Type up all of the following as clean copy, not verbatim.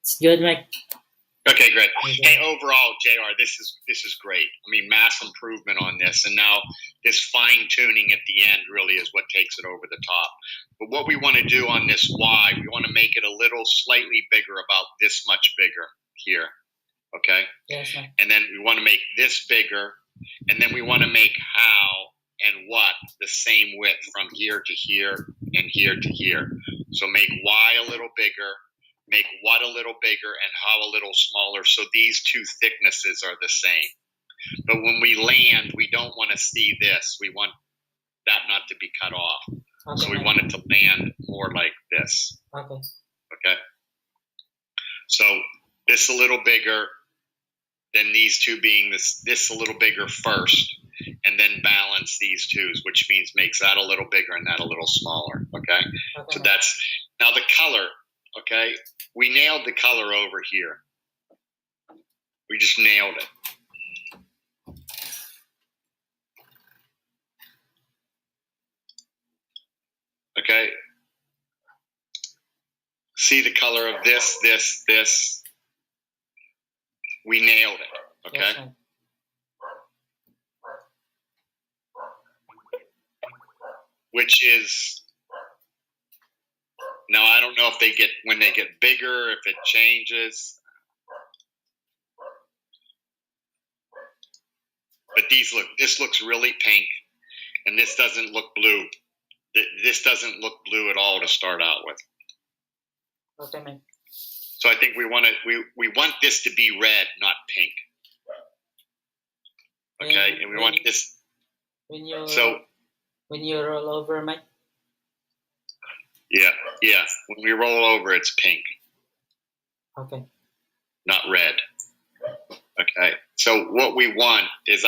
It's good, Mike. Okay, great. Okay. Hey, overall, JR, this is great. I mean, mass improvement on this, and now this fine tuning at the end really is what takes it over the top. But what we want to do on this Y, we want to make it a little slightly bigger, about this much bigger here. Okay? Yes, Mike. And then we want to make this bigger, and then we want to make how and what the same width from here to here and here to here. So make Y a little bigger, make what a little bigger, and how a little smaller, so these two thicknesses are the same. But when we land, we don't want to see this. We want that not to be cut off. Okay, So we Mike. want it to land more like this. Okay. Okay? So this a little bigger, then these two being this a little bigger first, and then balance these twos, which means makes that a little bigger and that a little smaller. Okay? Okay, So Mike. that's, now the color, okay? We nailed the color over here. We just nailed it. Okay? See the color of this, this. We nailed it. Okay? Yes, Mike. Which is, now I don't know if they get, when they get bigger, if it changes. But this looks really pink, and this doesn't look blue. This doesn't look blue at all to start out with. Okay, Mike. So I think we want this to be red, not pink. Okay, and we want this. When you So when you roll over, Mike. yeah. When we roll over, it's pink, Okay. not red. Okay. So what we want is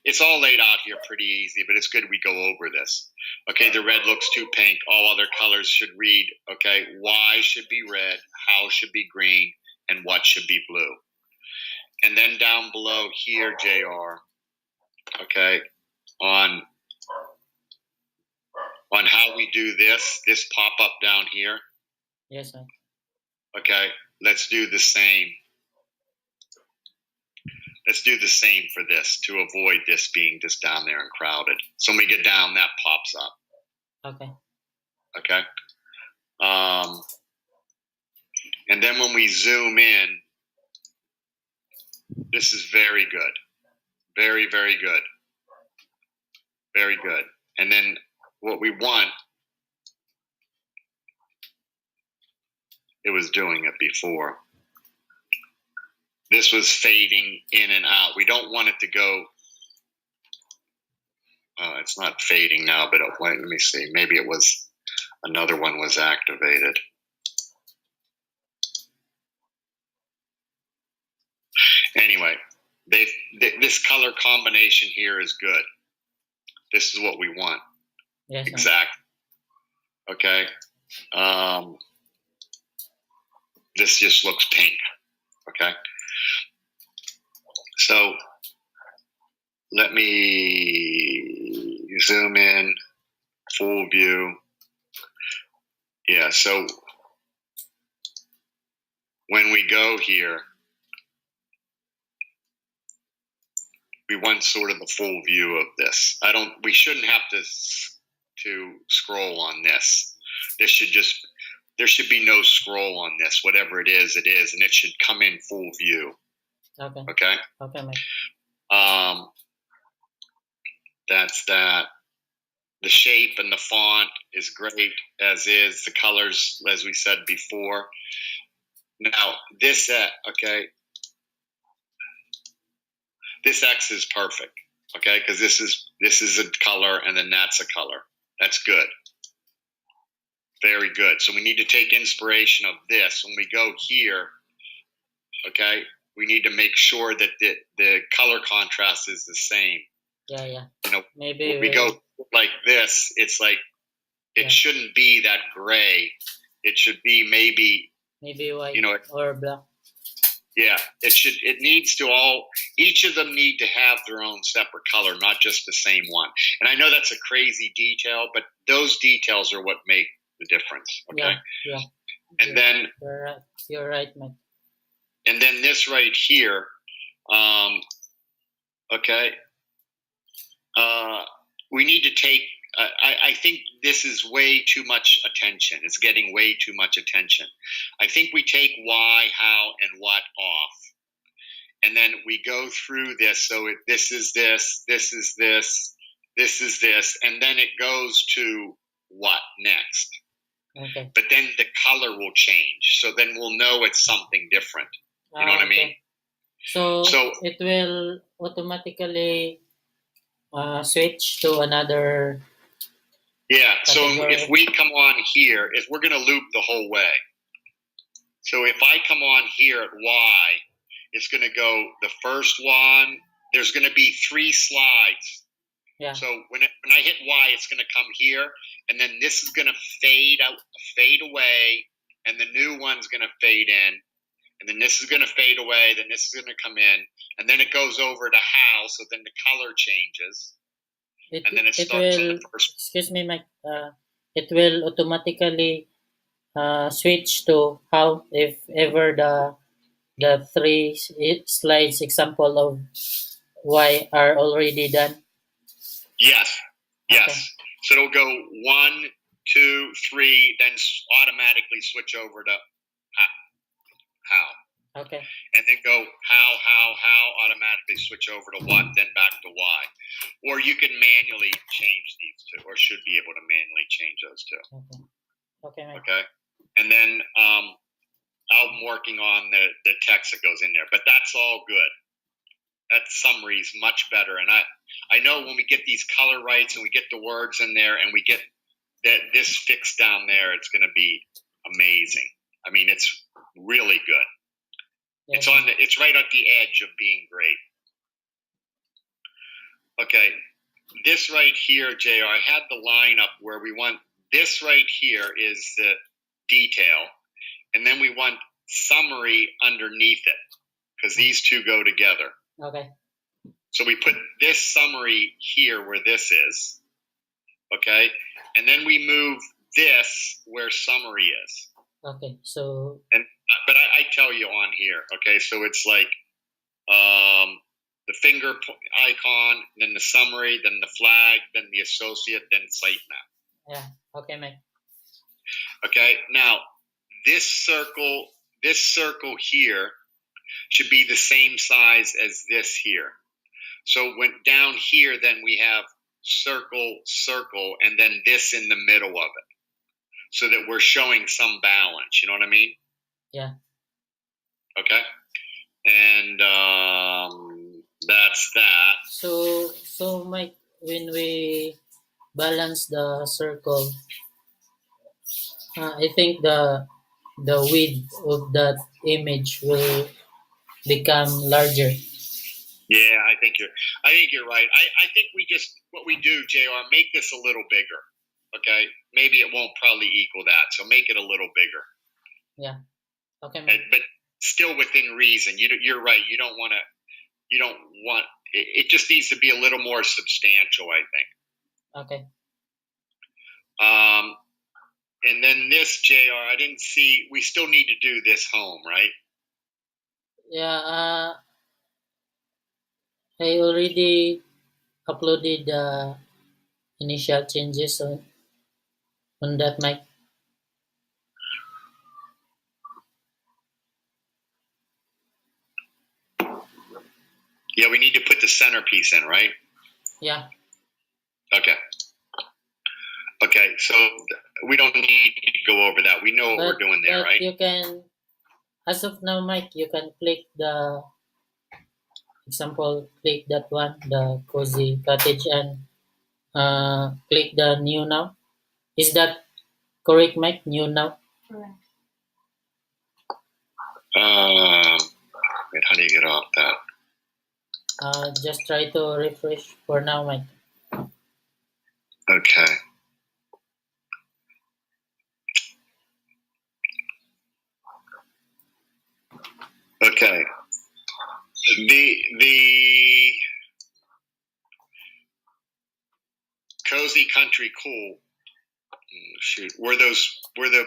it's all laid out here pretty easy, but it's good we go over this. Okay, the red looks too pink. All other colors should read, okay, Y should be red, how should be green, and what should be blue. And then down below here, JR, okay, on how we do this pop up down here, Yes, Mike. okay, let's do the same. Let's do the same for this to avoid this being just down there and crowded. So when we get down, that pops up. Okay. Okay. And then when we zoom in, this is very good. Very, very good. Very good. And then what we want, it was doing it before. This was fading in and out. We don't want it to go, it's not fading now, but let me see. Maybe it was, another one was activated. Anyway, this color combination here is good. This is what we want. Yes, Mike. Exactly. Okay. This just looks pink. Okay. So let me zoom in, full view. Yeah, so when we go here, we want sort of the full view of this. We shouldn't have to scroll on this. There should be no scroll on this. Whatever it is, and it should come in full view. Okay. Okay? Okay, Mike. That's that. The shape and the font is great as is. The colors, as we said before. Now, this, okay, this X is perfect, okay, because this is a color and then that's a color. That's good. Very good. So we need to take inspiration of this. When we go here, okay, we need to make sure that the color contrast is the same. Yeah. You know, Maybe when we go like this, it's like, it shouldn't be that gray. It should be maybe white, you know, or black. Yeah, it needs to each of them need to have their own separate color, not just the same one. And I know that's a crazy detail, but those details are what make the difference. Okay. Yeah. And then You're right, Mike. and then this right here, okay, we need to take. I think this is way too much attention. It's getting way too much attention. I think we take why, how, and what off, and then we go through this. So this is this, this is this, this is this, and then it goes to what next. Okay. But then the color will change. So then we'll know it's something different. You know what I mean? So it will automatically switch to another. Yeah. So category. if we come on here, if we're going to loop the whole way. So if I come on here at Y, it's going to go the first one. There's going to be 3 slides. Yeah. So when I hit Y, it's going to come here, and then this is going to fade away, and the new one's going to fade in, and then this is going to fade away, then this is going to come in, and then it goes over to how, so then the color changes, and then it starts on the first. Excuse me, Mike. It will automatically switch to how if ever the 3 slides example of Y are already done. Yes. Yes. Okay. So it'll go 1, 2, 3, then automatically switch over to how. Okay. And then go how, automatically switch over to what, then back to Y. Or you can manually change these two, or should be able to manually change those two. Okay. Okay, Mike. Okay. And then I'm working on the text that goes in there, but that's all good. That summary is much better. And I know when we get these color rights and we get the words in there and we get this fixed down there, it's going to be amazing. I mean, it's really good. Yes. It's right at the edge of being great. Okay. This right here, JR, I had the line up where we want this right here is the detail. And then we want summary underneath it because these two go together. Okay. So we put this summary here where this is. Okay. And then we move this where summary is. Okay. So. But I tell you on here. Okay. So it's like the finger icon, then the summary, then the flag, then the associate, then sitemap. Yeah. Okay, Mike. Okay. Now this circle here should be the same size as this here. So when down here, then we have circle, circle, and then this in the middle of it, so that we're showing some balance. You know what I mean? Yeah. Okay. And that's that. So Mike, when we balance the circle, I think the width of that image will become larger. Yeah, I think you're right. I think what we do, JR, make this a little bigger. Okay, maybe it won't probably equal that, so make it a little bigger. Yeah. Okay, Mike. But still within reason. You're right. You don't want. It just needs to be a little more substantial, I think. Okay. And then this, JR, I didn't see. We still need to do this home, right? Yeah. I already uploaded the initial changes on that, Mike. Yeah, we need to put the centerpiece in, right? Yeah. Okay. Okay, so we don't need to go over that. We know what we're doing there, right? You can, as of now, Mike, you can click the example, click that one, the cozy cottage, and click the new now. Is that correct, Mike? New now? Correct. Wait, how do you get off that? Just try to refresh for now, Mike. Okay. Okay. The cozy country cool. Shoot, were the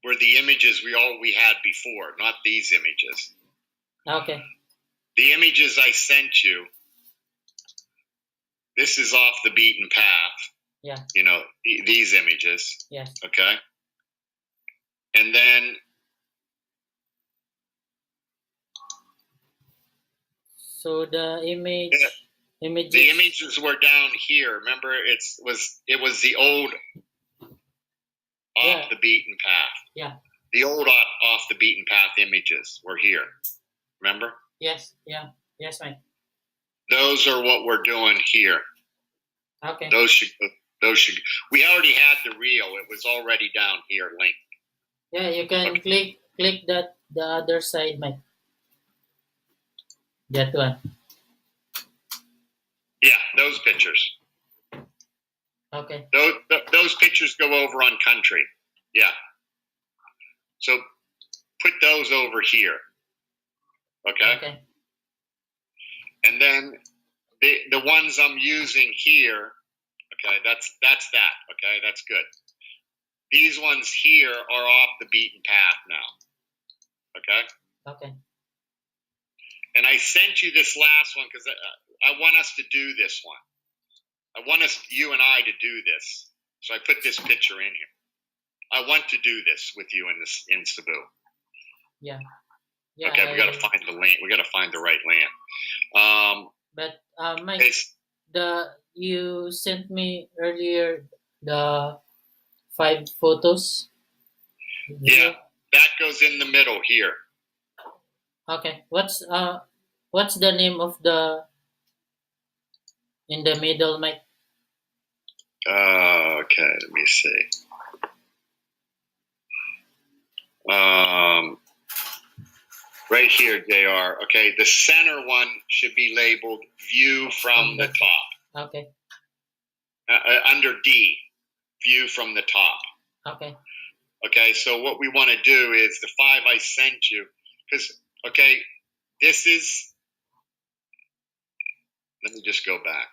were the images we had before, not these images. Okay. The images I sent you, this is off the beaten path. Yeah. You know, these images. Yes. Okay. And then So the images. the images were down here. Remember, it was the old off the beaten path. Yeah. The old off the beaten path images were here. Remember? Yes. Yeah. Yes, mate. Those are what we're doing here. Okay. Those should. We already had the reel. It was already down here linked. Yeah, you can click that the other side, mate. That one. Yeah, those pictures. Okay. Those pictures go over on country. Yeah. So put those over here. Okay. Okay. And then the ones I'm using here. Okay, that's that. Okay, that's good. These ones here are off the beaten path now. Okay. Okay. And I sent you this last one because I want us to do this one. I want you and I to do this. So I put this picture in here. I want to do this with you in Cebu. Yeah. Okay, we got to find the land. We got to find the right land. But Mike, you sent me earlier the 5 photos. Yeah, that goes in the middle here. Okay. What's the name of the in the middle, Mike? Okay, let me see. Right here, JR. Okay, the center one should be labeled "View from the top." Okay. Under D, "View from the top." Okay. Okay, so what we want to do is the 5 I sent you, because this is. Let me just go back.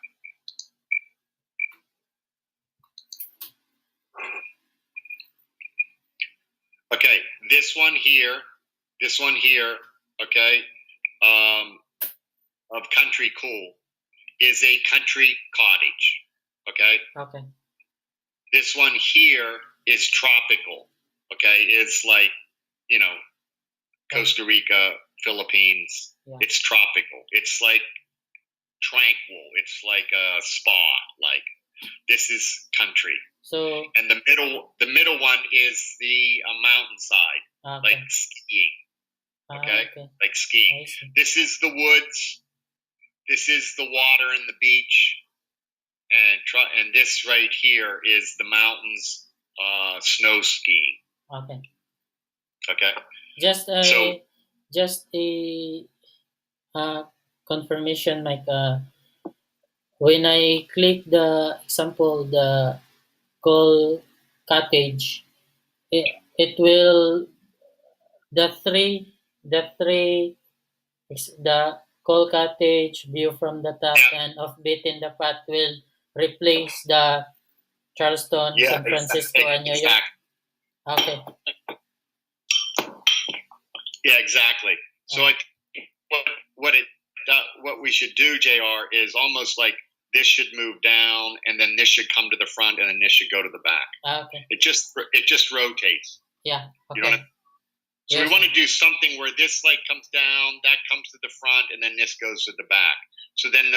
Okay, this one here, okay, of Country Cool is a country cottage, okay? Okay. This one here is tropical, okay? It's like, Costa Rica, Philippines. Yeah. It's tropical. It's like tranquil. It's like a spa. Like, this is country. So, and the middle one is the mountainside, like skiing. Okay? Like skiing. This is the woods. This is the water and the beach, and this right here is the mountains, snow skiing. Okay. Okay. Just a confirmation, like when I click the example, the call cottage, it will the call cottage, view from the top, and off beaten the path will replace the Charleston, San Francisco, and New York. Okay. Yeah, exactly. So what we should do, JR, is almost like this should move down, and then this should come to the front, and then this should go to the back. Okay. It just rotates. Yeah. Okay. You know what I mean? So we want to do something where this comes down, that comes to the front, and then this goes to the back. So then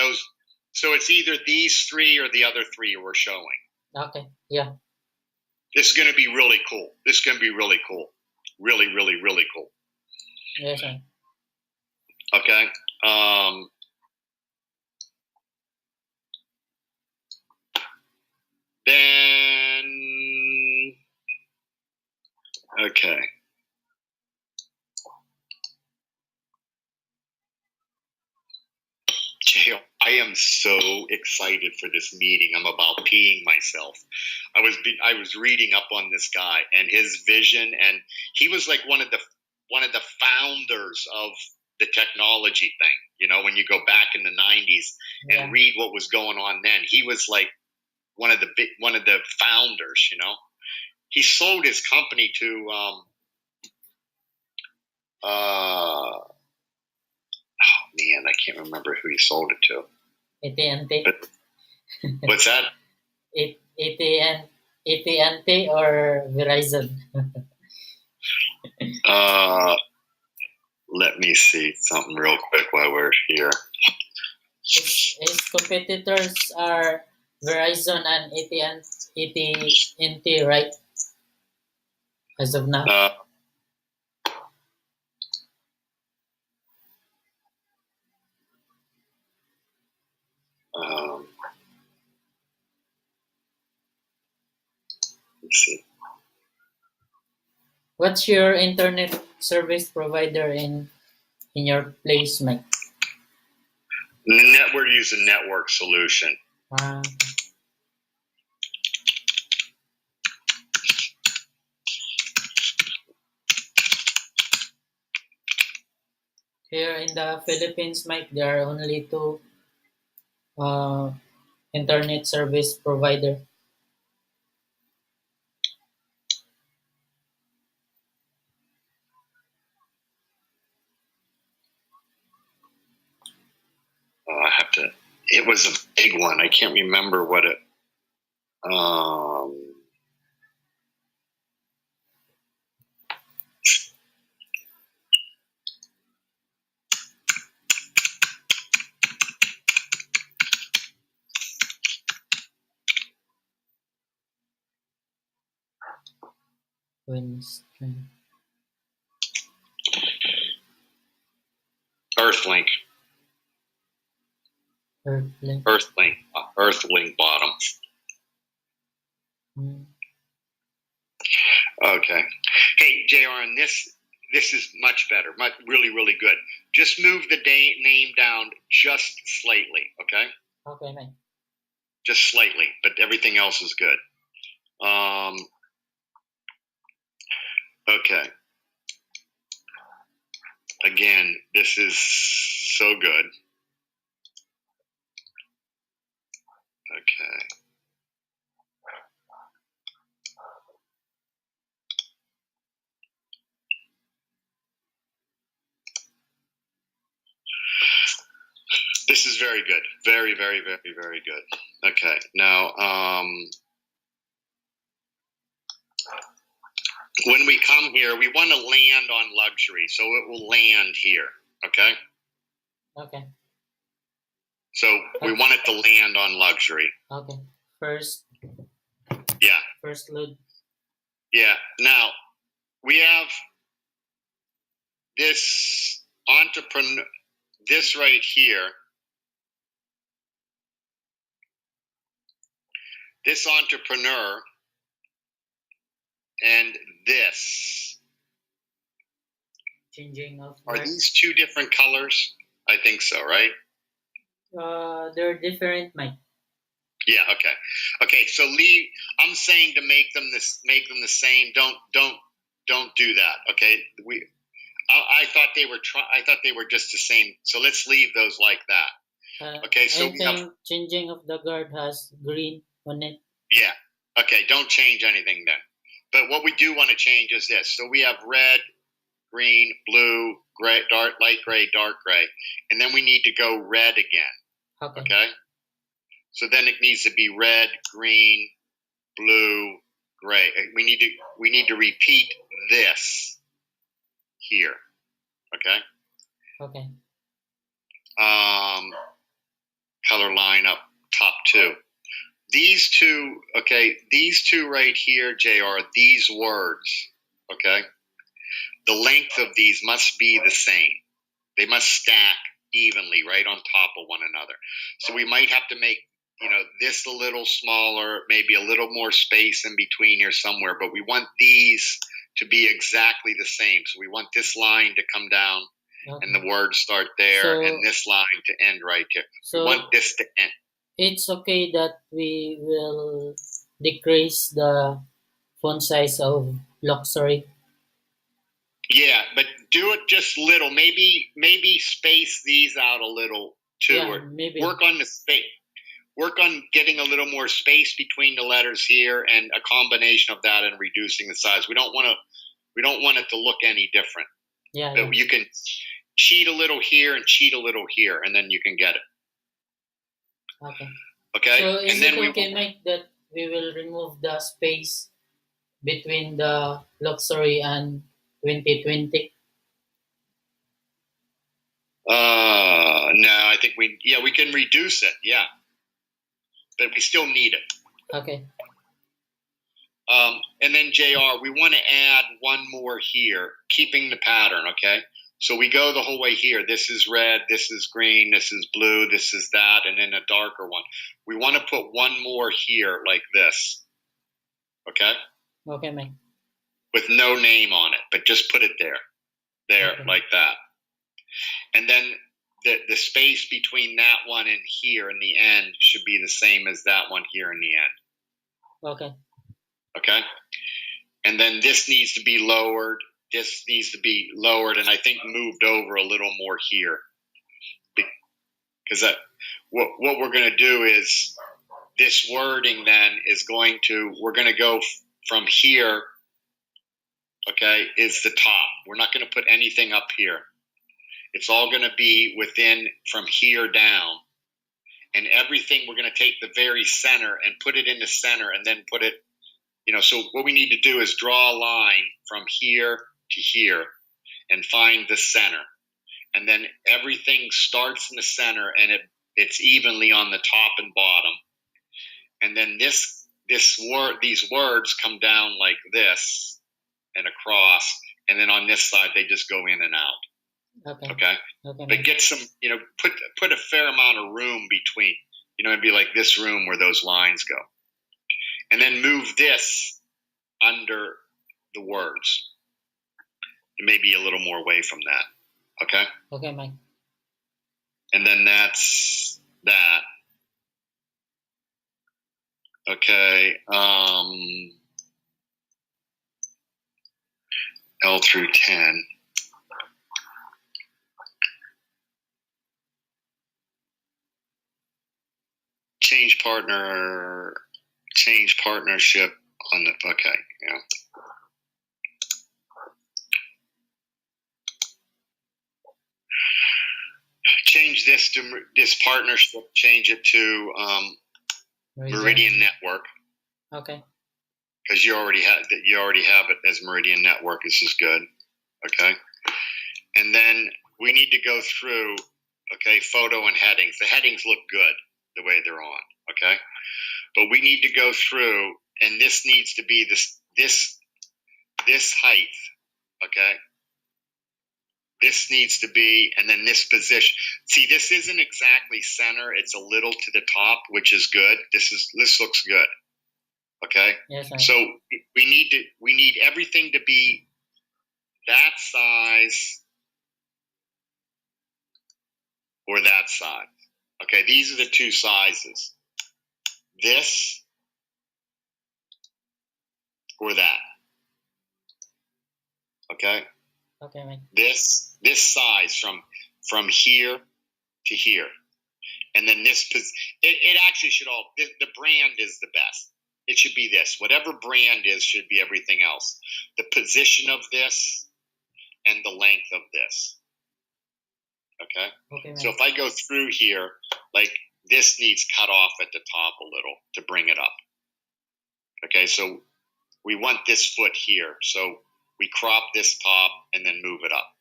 so it's either these 3 or the other 3 we're showing. Okay. Yeah. This is going to be really cool. This is going to be really cool. Really, really, really cool. Yes, sir. Okay. Then, okay. I am so excited for this meeting. I'm about peeing myself. I was reading up on this guy and his vision, and he was like one of the founders of the technology thing. You know, when you go back in the 90s and read what was going on then, he was like one of the founders. You know, he sold his company to oh man, I can't remember who he sold it to. AT&T. But what's that? AT&T or Verizon. Let me see something real quick while we're here. His competitors are Verizon and AT&T, right? As of now. Let's see. What's your internet service provider in your place, Mike? We're using Network Solution. Here in the Philippines, Mike, there are only two internet service provider. I have to. It was a big one. I can't remember what it. Earthlink. Earthlink bottom. Okay. Hey, JR, and this is much better. Really good. Just move the name down just slightly, okay? Okay, Mike. Just slightly, but everything else is good. Okay. Again, this is so good. Okay. This is very good. Very good. Okay. Now, when we come here, we want to land on luxury, so it will land here. Okay. Okay. So we want it to land on luxury. Okay. First. Yeah. First load. Yeah. Now we have this entrepreneur. This right here. This entrepreneur and this. Changing of. Are these two different colors? I think so, right? They're different, Mike. Yeah. Okay. Okay. So leave. I'm saying to make them the same. Don't do that. Okay. I thought they were I thought they were just the same. So let's leave those like that. Okay. So I think changing of the guard has green on it. Yeah. Okay. Don't change anything then. But what we do want to change is this. So we have red, green, blue, gray, light gray, dark gray, and then we need to go red again. Okay. So then it needs to be red, green, blue, gray. We need to repeat this here. Okay. Okay. Color line up top two. These two, okay, these two right here, JR, these words, okay, the length of these must be the same. They must stack evenly right on top of one another. So we might have to make, this a little smaller, maybe a little more space in between here somewhere, but we want these to be exactly the same. So we want this line to come down and the words start there and this line to end right here. So we want this to end. It's okay that we will decrease the font size of luxury. Yeah, but do it just little. Maybe space these out a little too. Yeah, maybe. Work on the space. work on getting a little more space between the letters here, and a combination of that and reducing the size. We don't want it to look any different. Yeah, But you can cheat a little here and cheat a little here, and then you can get it. Okay. Okay. So is and then it okay, Mike, that we will remove the space between the luxury and 2020? No, I think we can reduce it. Yeah, but we still need it. Okay. And then JR, we want to add one more here, keeping the pattern. Okay. So we go the whole way here. This is red, this is green, this is blue, this is that, and then a darker one. We want to put one more here like this. Okay? Okay, Mike. With no name on it, but just put it there. There, Okay. like that. And then the space between that one and here in the end should be the same as that one here in the end. Okay. Okay? And then this needs to be lowered. This needs to be lowered, and I think moved over a little more here, because what we're going to do is this wording then is we're going to go from here. Okay, is the top. We're not going to put anything up here. It's all going to be within from here down, and everything we're going to take the very center and put it in the center, and then put it. So what we need to do is draw a line from here to here and find the center. And then everything starts in the center, and it's evenly on the top and bottom. And then these words come down like this and across, and then on this side they just go in and out. Okay. Okay. But get some, put a fair amount of room between. It'd be like this room where those lines go. And then move this under the words. Maybe a little more away from that. Okay? Okay, Mike. And then that's that. Okay. L through 10. Change partnership on the, okay, yeah. Change this partnership, change it to Meridian Network. Okay. Because you already have it as Meridian Network. This is good. Okay. And then we need to go through, okay, photo and headings. The headings look good the way they're on. Okay. But we need to go through, and this needs to be this height. Okay. This needs to be, and then this position. See, this isn't exactly center. It's a little to the top, which is good. This looks good. Okay. Yes, sir. So we need everything to be that size or that size. Okay. These are the two sizes. This or that. Okay. Okay, Mike. This size from here to here, and then it actually should the brand is the best. It should be this. Whatever brand is should be everything else. The position of this and the length of this. Okay? Okay, Mike. So if I go through here, like this needs cut off at the top a little to bring it up. Okay, so we want this foot here. So we crop this top and then move it up.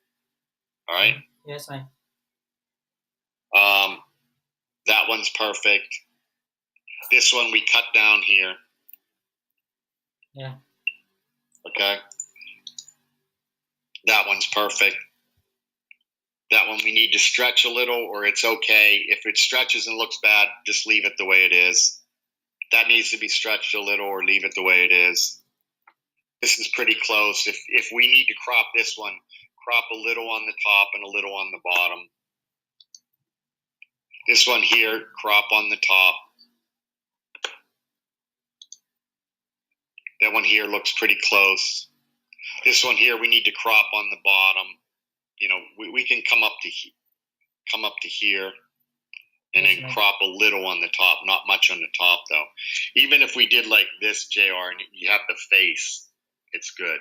All right? Yes, Mike. That one's perfect. This one we cut down here. Yeah. Okay. That one's perfect. That one we need to stretch a little, or it's okay. If it stretches and looks bad, just leave it the way it is. That needs to be stretched a little, or leave it the way it is. This is pretty close. If we need to crop this one, crop a little on the top and a little on the bottom. This one here, crop on the top. That one here looks pretty close. This one here, we need to crop on the bottom. We can come up to here. and Yes, then Mike. crop a little on the top, not much on the top though. Even if we did like this, JR, and you have the face, it's good.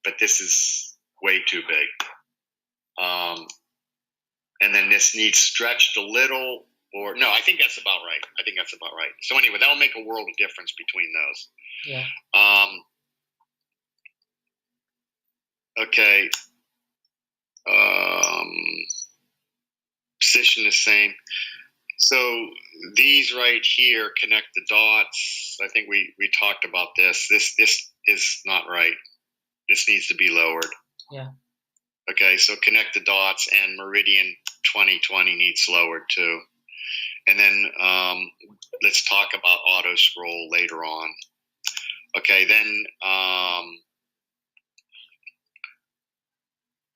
But this is way too big. And then this needs stretched a little, or no, I think that's about right. I think that's about right. So anyway, that'll make a world of difference between those. Yeah. Okay. Position the same. So these right here connect the dots. I think we talked about this. This is not right. This needs to be lowered. Yeah. Okay, so connect the dots, and Meridian 2020 needs lowered too. And then let's talk about auto scroll later on. Okay, then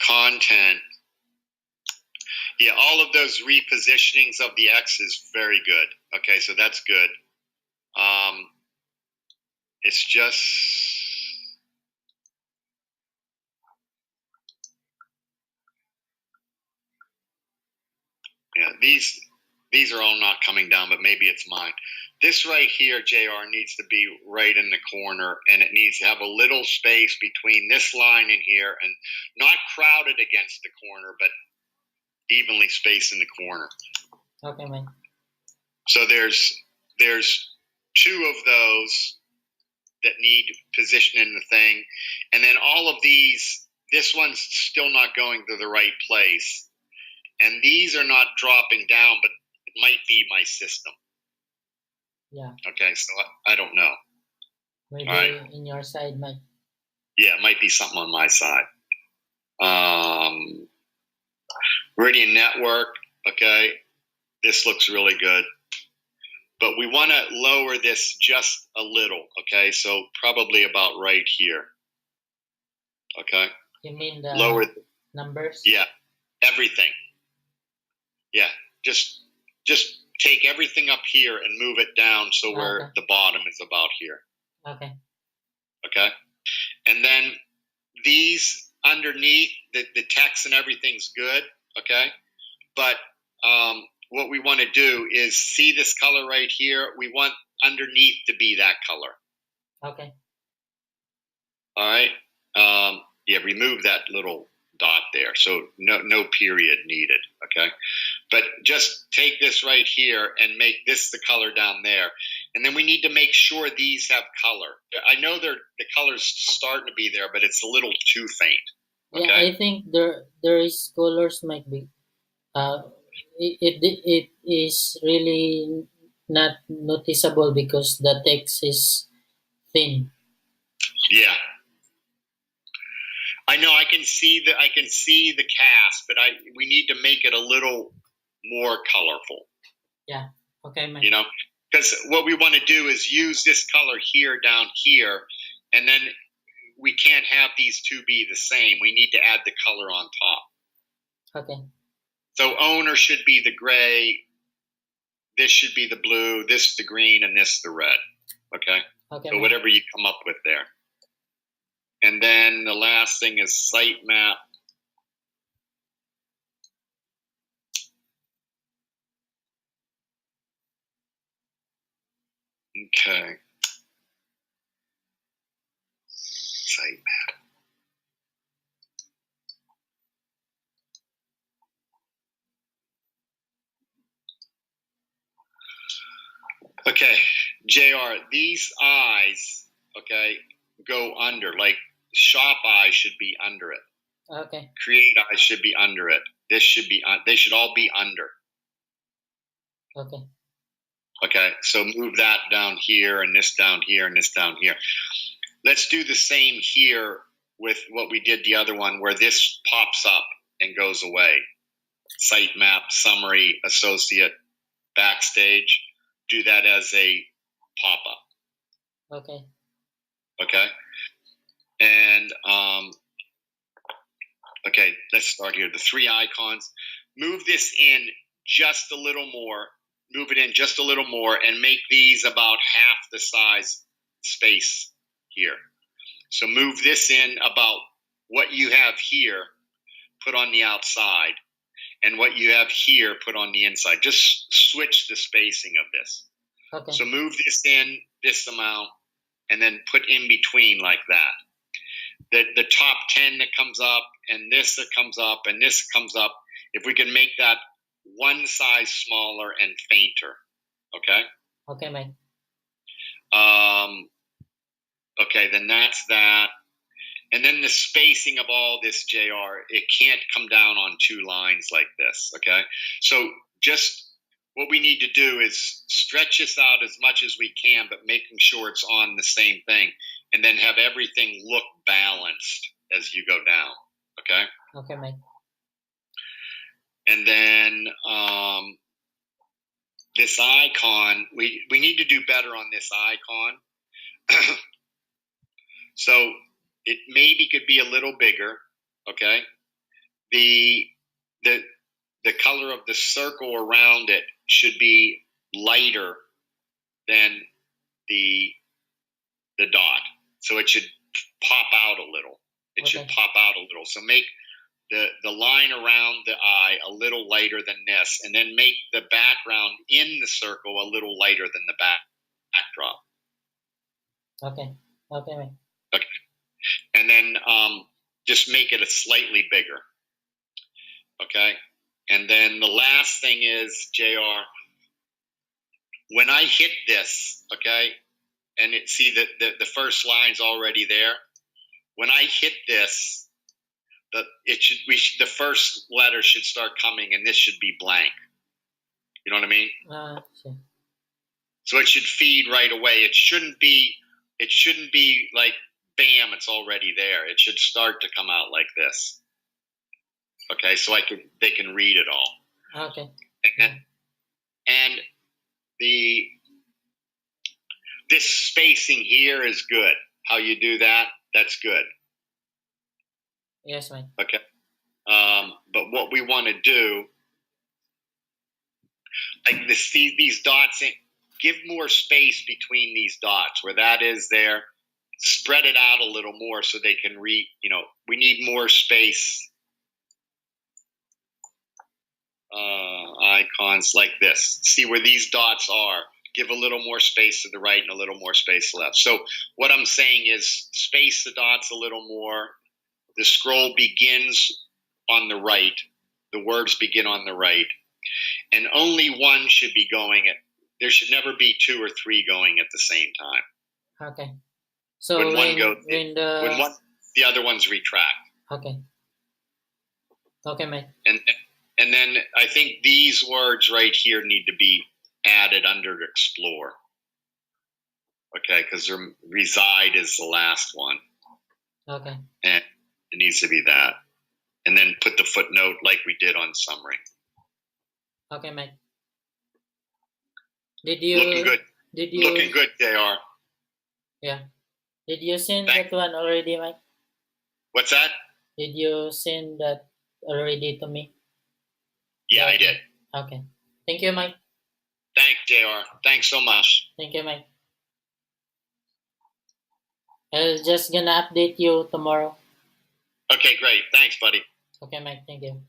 content. Yeah, all of those repositionings of the X is very good. Okay, so that's good. It's just, yeah, these are all not coming down, but maybe it's mine. This right here, JR, needs to be right in the corner, and it needs to have a little space between this line and here, and not crowded against the corner, but evenly spaced in the corner. Okay, Mike. So there's two of those that need position in the thing, and then all of these, this one's still not going to the right place, and these are not dropping down, but it might be my system. Yeah. Okay, so I don't know. Maybe Right. in your side, Mike. Yeah, it might be something on my side. Meridian Network, okay, this looks really good. But we want to lower this just a little, okay? So probably about right here. Okay? You mean the Lower numbers? Yeah, everything. Yeah, just take everything up here and move it down so where the bottom is about here. Okay. Okay? And then these underneath, the text and everything's good, okay? But what we want to do is see this color right here. We want underneath to be that color. Okay. All right. Yeah, remove that little dot there. So no period needed. Okay. But just take this right here and make this the color down there. And then we need to make sure these have color. I know the color's starting to be there, but it's a little too faint. Okay? Yeah, I think there is colors might be. It is really not noticeable because the text is thin. Yeah. I know I can see the cast, but we need to make it a little more colorful. Yeah. Okay, Mike. You know, because what we want to do is use this color here down here, and then we can't have these two be the same. We need to add the color on top. Okay. So owner should be the gray, this should be the blue, this the green, and this the red. Okay? Okay. So whatever you come up with there. And then the last thing is sitemap. Okay. Sitemap. Okay, JR, these eyes, okay, go under. Like shop eyes should be under it. Okay. Create eyes should be under it. This should be, they should all be under. Okay. Okay, so move that down here, and this down here, and this down here. Let's do the same here with what we did the other one, where this pops up and goes away. Sitemap, summary, associate, backstage. Do that as a pop-up. Okay. Okay. And okay, let's start here. The three icons. Move this in just a little more. Move it in just a little more, and make these about half the size space here. So move this in about what you have here, put on the outside, and what you have here put on the inside. Just switch the spacing of this. Okay. So move this in this amount, and then put in between like that. The top 10 that comes up, and this that comes up, and this comes up, if we can make that one size smaller and fainter, okay? Okay, Mike. Okay, then that's that. And then the spacing of all this, JR, it can't come down on two lines like this, okay? So just what we need to do is stretch this out as much as we can, but making sure it's on the same thing, and then have everything look balanced as you go down, okay? Okay, Mike. And then this icon, we need to do better on this icon. So it maybe could be a little bigger, okay? The color of the circle around it should be lighter than the dot. So it should pop out a little. It should pop out a little. So make the line around the eye a little lighter than this, and then make the background in the circle a little lighter than the backdrop. Okay. Okay, Mike. Okay. And then just make it a slightly bigger. Okay. And then the last thing is, JR, when I hit this, okay, and see that the first line's already there. When I hit this, the first letter should start coming, and this should be blank. You know what I mean? Sure. So it should feed right away. It shouldn't be like bam, it's already there. It should start to come out like this. Okay, so they can read it all. Okay. And this spacing here is good. How you do that, that's good. Yes, Mike. Okay. But what we want to do, like these dots, give more space between these dots where that is there. Spread it out a little more so they can read. We need more space. Icons like this. See where these dots are. Give a little more space to the right and a little more space to the left. So what I'm saying is space the dots a little more. The scroll begins on the right. The words begin on the right. And only one should be going. There should never be two or three going at the same time. Okay. So when one goes, the other ones retract. Okay. Okay, Mike. And then I think these words right here need to be added under explore. Okay, because reside is the last one. Okay. And it needs to be that. And then put the footnote like we did on summary. Okay, Mike. Looking good. Looking good, JR. Yeah. Did you send that one already, Mike? What's that? Did you send that already to me? Yeah, I did. Okay. Thank you, Mike. Thanks, JR. Thanks so much. Thank you, Mike. I'll just gonna update you tomorrow. Okay, great. Thanks, buddy. Okay, Mike. Thank you.